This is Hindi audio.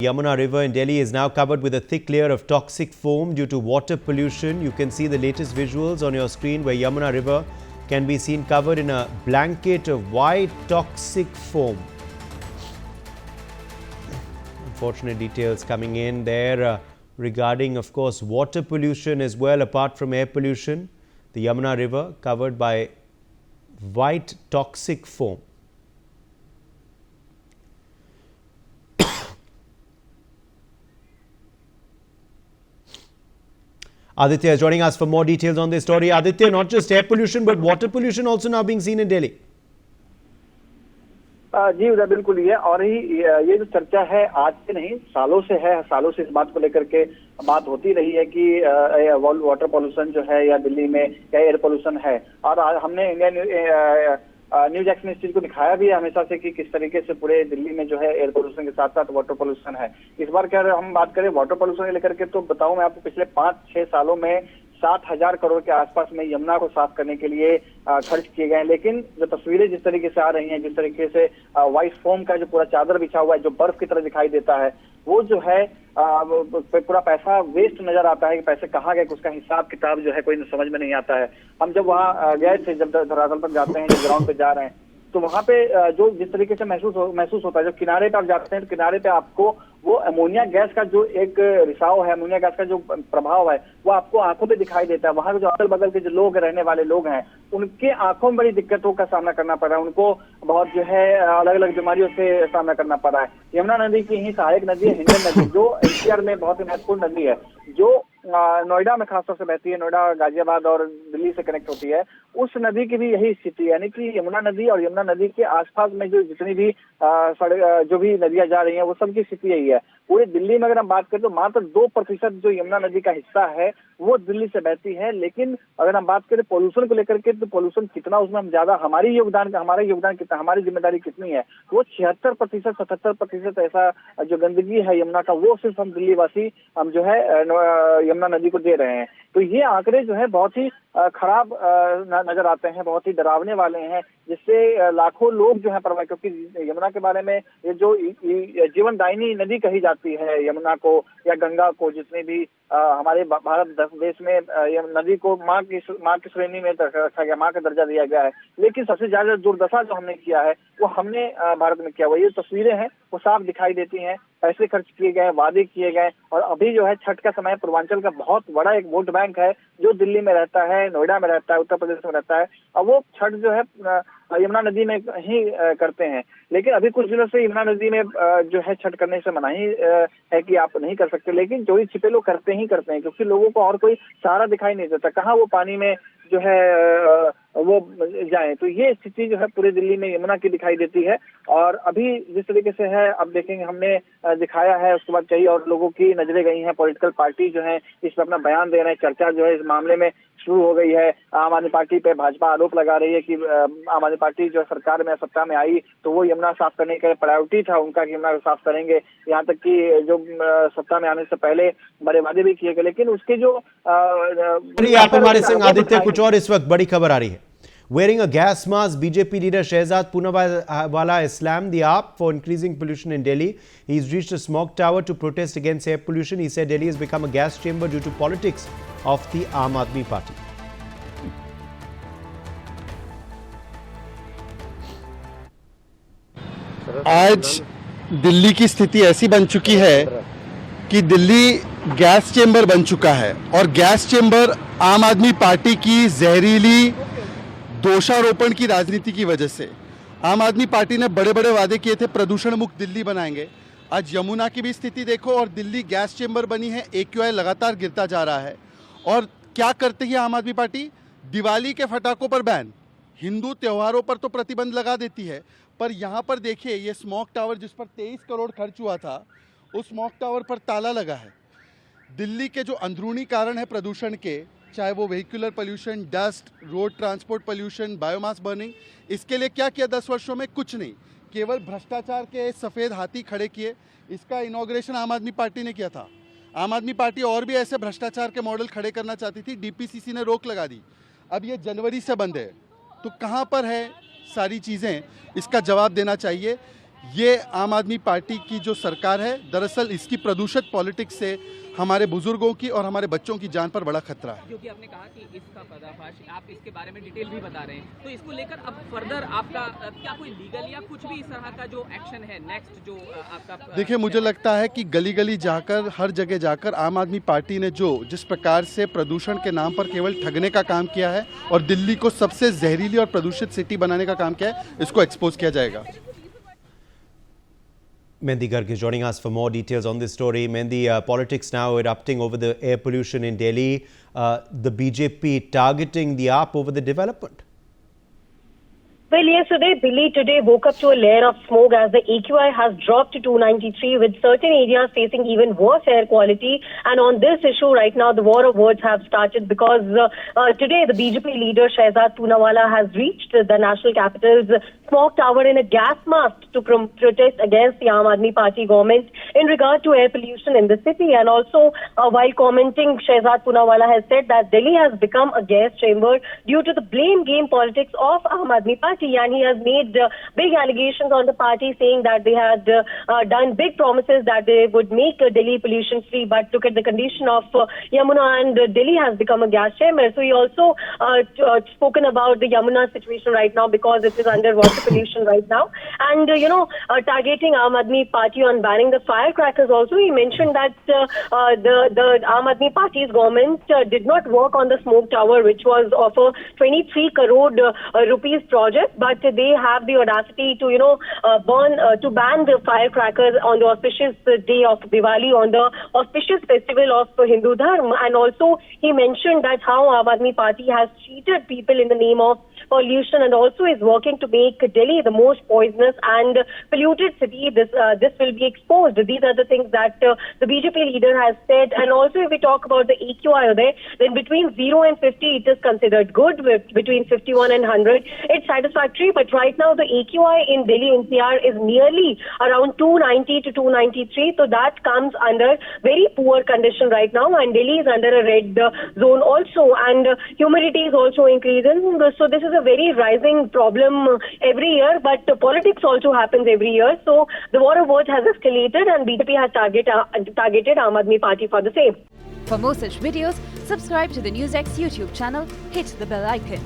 Yamuna River in Delhi is now covered with a thick layer of toxic foam due to water pollution. You can see the latest visuals on your screen where Yamuna River can be seen covered in a blanket of white toxic foam. Unfortunate details coming in there regarding, of course, water pollution as well, apart from air pollution. The Yamuna River covered by white toxic foam. Aditya is joining us for more details on this story. Aditya, not just air pollution but water pollution also now being seen in Delhi. जी उधर बिल्कुल ये और ये जो चर्चा है आज से नहीं सालों से है। सालों से इस बात को लेकर के बात होती रही है कि वाटर पोल्यूशन जो है या दिल्ली में या एयर पोल्यूशन है। और आज हमने इंडियन न्यूज एक्शन इस चीज को दिखाया भी है हमेशा से कि किस तरीके से पूरे दिल्ली में जो है एयर पोल्यूशन के साथ साथ वाटर पोल्यूशन है। इस बार क्या हम बात करें वाटर पोल्यूशन को लेकर के तो बताऊं मैं आपको पिछले 5-6 सालों में 7,000 करोड़ के आसपास में यमुना को साफ करने के लिए खर्च किए गए हैं। लेकिन जो तस्वीरें जिस तरीके से आ रही हैं, जिस तरीके से व्हाइट फोम का जो पूरा चादर बिछा हुआ है जो बर्फ की तरह दिखाई देता है, वो जो है पूरा पैसा वेस्ट नजर आता है कि पैसे कहाँ गए, उसका हिसाब किताब जो है कोई समझ में नहीं आता है। हम जब वहाँ गए थे, जब धरातल पर जाते हैं, जब ग्राउंड पे जा रहे हैं तो वहाँ पे जो जिस तरीके से महसूस होता है, जब किनारे पे आप जाते हैं तो किनारे पे आपको वो अमोनिया गैस का जो एक रिसाव है, अमोनिया गैस का जो प्रभाव है वो आपको आंखों पे दिखाई देता है। वहाँ के जो अगल बगल के जो लोग रहने वाले लोग हैं उनके आंखों में बड़ी दिक्कतों का सामना करना पड़ रहा है। उनको बहुत जो है अलग अलग बीमारियों से सामना करना पड़ रहा है। यमुना नदी की ही सहायक नदी है हिंडन नदी, जो एनसीआर में बहुत ही महत्वपूर्ण नदी है, जो नोएडा में खासतौर से बहती है, नोएडा, गाजियाबाद और दिल्ली से कनेक्ट होती है। उस नदी की भी यही स्थिति है, यानी कि यमुना नदी और यमुना नदी के आसपास में जो जितनी भी जो भी नदियां जा रही हैं वो सब की स्थिति यही है। पूरी दिल्ली में अगर हम बात करें तो मात्र 2% जो यमुना नदी का हिस्सा है वो दिल्ली से बहती है। लेकिन अगर हम बात करें पोल्यूशन को लेकर के तो पोल्यूशन कितना, उसमें हम ज्यादा हमारा योगदान कितना, हमारी जिम्मेदारी कितनी है, वो 76%, 77% ऐसा जो गंदगी है यमुना का वो सिर्फ हम दिल्ली वासी हम जो है यमुना नदी को दे रहे हैं। तो ये आंकड़े जो है बहुत ही खराब नजर आते हैं, बहुत ही डरावने वाले हैं, जिससे लाखों लोग जो है परवाह, क्योंकि यमुना के बारे में ये जो जीवनदायिनी नदी कही जाती है यमुना को या गंगा को, जितने भी हमारे भारत देश में नदी को माँ की श्रेणी में रखा गया, माँ का दर्जा दिया गया है। लेकिन सबसे ज्यादा दुर्दशा जो हमने किया है वो हमने भारत में किया हुआ। ये तस्वीरें हैं वो साफ दिखाई देती हैं, पैसे खर्च किए गए, वादे किए गए, और अभी जो है छठ का समय, पूर्वांचल का बहुत बड़ा एक वोट बैंक है जो दिल्ली में रहता है, नोएडा में रहता है, उत्तर प्रदेश में रहता है, और वो छठ जो है यमुना नदी में ही करते हैं। लेकिन अभी कुछ दिनों से यमुना नदी में जो है छठ करने से मनाही है कि आप नहीं कर सकते, लेकिन चोरी छिपे लोग करते हैं, क्योंकि लोगों को और कोई सहारा दिखाई नहीं देता, कहाँ वो पानी में जो है वो जाए। तो ये स्थिति जो है पूरे दिल्ली में यमुना की दिखाई देती है। और अभी जिस तरीके से है, अब देखेंगे, हमने दिखाया है, उसके बाद कई और लोगों की नजरें गई हैं, पॉलिटिकल पार्टी जो है इस पर अपना बयान दे रहे हैं, चर्चा जो है इस मामले में शुरू हो गई है। आम आदमी पार्टी पे भाजपा आरोप लगा रही है कि आम आदमी पार्टी जो सरकार में सत्ता में आई तो वो यमुना साफ करने का प्रायोरिटी था उनका कि यमुना साफ करेंगे, यहाँ तक कि जो सत्ता में आने से पहले बड़े वादे भी किए गए। लेकिन उसके जो आप हमारे संग आदित्य, कुछ और इस वक्त बड़ी खबर आ रही है। Wearing a gas mask, BJP leader Shehzad Poonawala has slammed the AAP for increasing pollution in Delhi. He's reached a smog tower to protest against air pollution. He said Delhi has become a gas chamber due to politics of the Aam Aadmi Party. आज दिल्ली की स्थिति ऐसी बन चुकी है कि दिल्ली गैस चेंबर बन चुका है, और गैस चेंबर आम आदमी पार्टी की जहरीली दोषारोपण की राजनीति की वजह से। आम आदमी पार्टी ने बड़े बड़े वादे किए थे, प्रदूषण मुक्त दिल्ली बनाएंगे। आज यमुना की भी स्थिति देखो, और दिल्ली गैस चेंबर बनी है, AQI लगातार गिरता जा रहा है। और क्या करते हैं आम आदमी पार्टी? दिवाली के फटाकों पर बैन, हिंदू त्योहारों पर तो प्रतिबंध लगा देती है, पर यहाँ पर देखिए ये स्मॉग टावर जिस पर 23 करोड़ खर्च हुआ था, उस स्मॉग टावर पर ताला लगा है। दिल्ली के जो अंदरूनी कारण है प्रदूषण के, चाहे वो vehicular pollution, dust, road transport pollution, biomass burning, इसके लिए क्या किया 10 वर्षों में? कुछ नहीं, केवल भ्रष्टाचार के सफ़ेद हाथी खड़े किए। इसका इनॉग्रेशन आम आदमी पार्टी ने किया था। आम आदमी पार्टी और भी ऐसे भ्रष्टाचार के मॉडल खड़े करना चाहती थी, DPCC ने रोक लगा दी। अब ये जनवरी से बंद है, तो कहाँ पर है सारी चीज़ें? इसका जवाब देना चाहिए। ये आम आदमी पार्टी की जो सरकार है, दरअसल इसकी प्रदूषित पॉलिटिक्स से हमारे बुजुर्गों की और हमारे बच्चों की जान पर बड़ा खतरा है। क्योंकि आपने कहा कि इसका पर्दाफाश, आप इसके बारे में डिटेल भी बता रहे हैं, तो इसको लेकर अब फर्दर आपका क्या कोई लीगल या कुछ भी इस तरह का जो एक्शन है नेक्स्ट जो आपका? देखिए, मुझे लगता है कि गली गली जाकर, हर जगह जाकर आम आदमी पार्टी ने जिस प्रकार से प्रदूषण के नाम पर केवल ठगने का काम किया है और दिल्ली को सबसे जहरीली और प्रदूषित सिटी बनाने का काम किया है, इसको एक्सपोज किया जाएगा। Mehndi Garg is joining us for more details on this story. Mehndi, politics now erupting over the air pollution in Delhi. The BJP targeting the AAP over the development. Well, yes, Delhi today woke up to a layer of smoke as the AQI has dropped to 293 with certain areas facing even worse air quality. And on this issue right now, the war of words have started because today the BJP leader Shehzad Poonawalla has reached the national capital's smog tower in a gas mask to protest against the Aam Aadmi Party government in regard to air pollution in the city. And also, while commenting, Shehzad Poonawalla has said that Delhi has become a gas chamber due to the blame game politics of Aam Aadmi Party. And he has made big allegations on the party, saying that they had done big promises that they would make Delhi pollution free, but look at the condition of Yamuna, and Delhi has become a gas chamber. So he also spoken about the Yamuna situation right now because it is under water pollution right now, and targeting Aam Aadmi Party on banning the firecrackers. Also, he mentioned that the Aam Aadmi Party's government did not work on the smoke tower, which was of a 23 crore rupees project. But they have the audacity to, to ban the firecrackers on the auspicious day of Diwali, on the auspicious festival of Hindu Dharma. And also, he mentioned that how Aam Aadmi Party has cheated people in the name of pollution and also is working to make Delhi the most poisonous and polluted city. This will be exposed. These are the things that the BJP leader has said. And also, if we talk about the AQI there, then between 0 and 50, it is considered good. Between 51 and 100, it's satisfactory. But right now, the AQI in Delhi NCR is nearly around 290 to 293. So that comes under very poor condition right now. And Delhi is under a red zone also. And humidity is also increasing. So this is a very rising problem every year. But politics also happens every year. So the war of words has escalated and BJP has targeted Aam Aadmi Party for the same. For more such videos, subscribe to the NewsX YouTube channel, hit the bell icon.